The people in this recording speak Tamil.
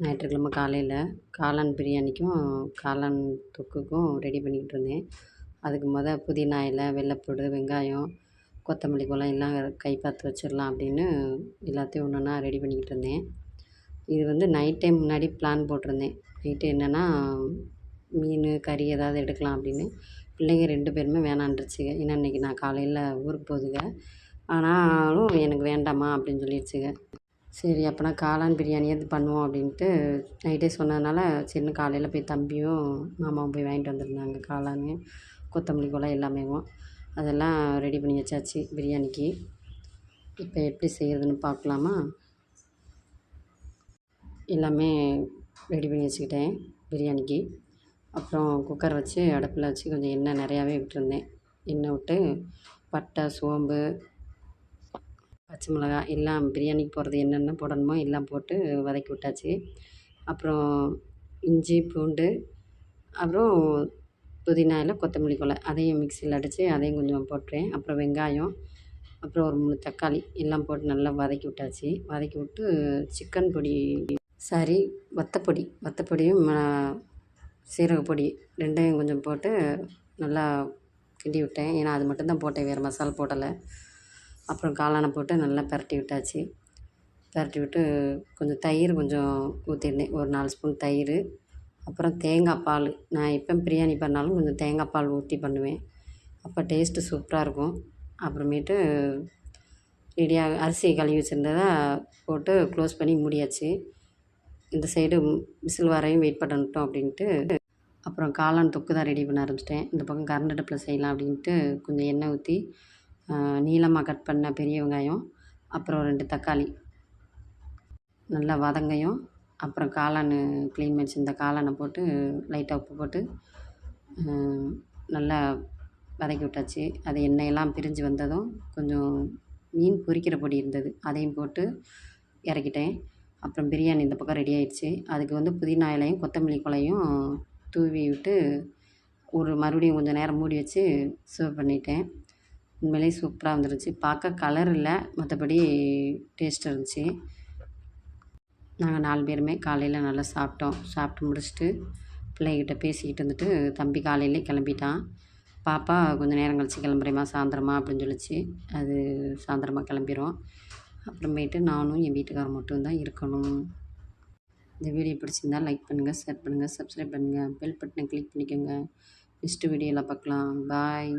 ஞாயிற்றுக்கிழமை காலையில் காளான் பிரியாணிக்கும் காளான் தொக்குக்கும் ரெடி பண்ணிக்கிட்டு இருந்தேன். அதுக்கு புதினா இலை, வெள்ளைப்பூடு, வெங்காயம், கொத்தமல்லி குலம் எல்லாம் கை பார்த்து வச்சிடலாம் அப்படின்னு எல்லாத்தையும் ஒன்று ஒன்றா ரெடி பண்ணிக்கிட்டு இருந்தேன். இது நைட் டைம் முன்னாடி பிளான் போட்டிருந்தேன். நைட்டு என்னென்னா மீன் கறி ஏதாவது எடுக்கலாம் அப்படின்னு. பிள்ளைங்க 2 பேருமே வேணான்றுச்சுங்க. ஏன்னா இன்றைக்கி நான் காலையில் ஊருக்கு போகுதுங்க. ஆனாலும் எனக்கு வேண்டாம்மா அப்படின்னு சொல்லிடுச்சுங்க. சரி அப்போனா காளான் பிரியாணியாவது பண்ணுவோம் அப்படின்ட்டு நைட்டே சொன்னதுனால சரின்னு காலையில் போய் தம்பியும் மாமாவும் போய் வாங்கிட்டு வந்திருந்தாங்க. காளான், கொத்தமல்லி குலம் எல்லாமேவும் அதெல்லாம் ரெடி பண்ணி வச்சாச்சு பிரியாணிக்கு. இப்போ எப்படி செய்கிறதுன்னு பார்க்கலாமா? எல்லாமே ரெடி பண்ணி வச்சுக்கிட்டேன் பிரியாணிக்கு. அப்புறம் குக்கர் வச்சு அடுப்பில் வச்சு கொஞ்சம் எண்ணெய் நிறையாவே விட்டுருந்தேன். எண்ணெய் விட்டு பட்டை, சோம்பு, பச்சை மிளகாய் எல்லாம் பிரியாணிக்கு போடுறது என்னென்ன போடணுமோ எல்லாம் போட்டு வதக்கி விட்டாச்சு. அப்புறம் இஞ்சி, பூண்டு, அப்புறம் புதினா இலை, கொத்தமல்லி குலை அதையும் மிக்சியில் அடித்து அதையும் கொஞ்சம் போட்டேன். அப்புறம் வெங்காயம், அப்புறம் ஒரு 3 தக்காளி எல்லாம் போட்டு நல்லா வதக்கி விட்டாச்சு. வதக்கி விட்டு சிக்கன் பொடி வத்தப்பொடியும் சீரகப்பொடி 2யும் கொஞ்சம் போட்டு நல்லா கிண்டி விட்டேன். ஏன்னா அது மட்டும்தான் போட்டேன், வேறு மசாலா போடலை. அப்புறம் காளானை போட்டு நல்லா பிரட்டி விட்டாச்சு. பிரட்டி விட்டு கொஞ்சம் தயிர் கொஞ்சம் ஊற்றிருந்தேன், ஒரு 4 ஸ்பூன் தயிர். அப்புறம் தேங்காய் பால், நான் எப்போ பிரியாணி பண்ணாலும் கொஞ்சம் தேங்காய் பால் ஊற்றி பண்ணுவேன், அப்போ டேஸ்ட்டு சூப்பராக இருக்கும். அப்புறமேட்டு ரெடியாக அரிசி கழுவி வச்சுருந்ததை போட்டு க்ளோஸ் பண்ணி மூடியாச்சு. இந்த சைடு விசில் வரையும் வெயிட் பண்ணட்டும் அப்படின்ட்டு அப்புறம் காளான் தொக்கு தான் ரெடி பண்ண ஆரம்பிச்சிட்டேன். இந்த பக்கம் கரண்ட் அடுப்பில் செய்யலாம் அப்படின்ட்டு கொஞ்சம் எண்ணெய் ஊற்றி நீளமாக கட் பண்ண பெரிய வெங்காயம், அப்புறம் 2 தக்காளி நல்லா வதங்கையும், அப்புறம் காளான் க்ளீன் பண்ணி வச்சிருந்த காளானை போட்டு லைட்டாக உப்பு போட்டு நல்லா வதக்கி விட்டாச்சு. அது எண்ணெயெல்லாம் பிரிஞ்சு வந்ததும் கொஞ்சம் மீன் பொரிக்கிற பொடி இருந்தது, அதையும் போட்டு இறக்கிட்டேன். அப்புறம் பிரியாணி இந்த பக்கம் ரெடி ஆகிடுச்சு. அதுக்கு புதினா இலையும் கொத்தமல்லி குலையும் தூவி விட்டு மறுபடியும் கொஞ்சம் நேரம் மூடி வச்சு சர்வ் பண்ணிட்டேன். உண்மையிலேயே சூப்பராக வந்துருச்சு. பார்க்க கலர் இல்லை, மற்றபடி டேஸ்ட் இருந்துச்சு. நாங்கள் 4 பேருமே காலையில் நல்லா சாப்பிட்டோம். சாப்பிட்டு முடிச்சுட்டு பிள்ளைகிட்ட பேசிக்கிட்டு இருந்துட்டு தம்பி காலையிலே கிளம்பிட்டான். பாப்பா கொஞ்சம் நேரம் கழிச்சு கிளம்புறேம்மா சாயந்தரமா அப்படின்னு சொல்லிச்சு. அது சாயந்தரமாக கிளம்பிரும். அப்புறமேட்டு நானும் என் வீட்டுக்காரர் மட்டும்தான் இருக்கணும். இந்த வீடியோ பிடிச்சிருந்தால் லைக் பண்ணுங்கள், ஷேர் பண்ணுங்கள், சப்ஸ்கிரைப் பண்ணுங்கள், பெல் பட்டனை கிளிக் பண்ணிக்கோங்க. நெக்ஸ்ட்டு வீடியோவில் பார்க்கலாம். பாய்.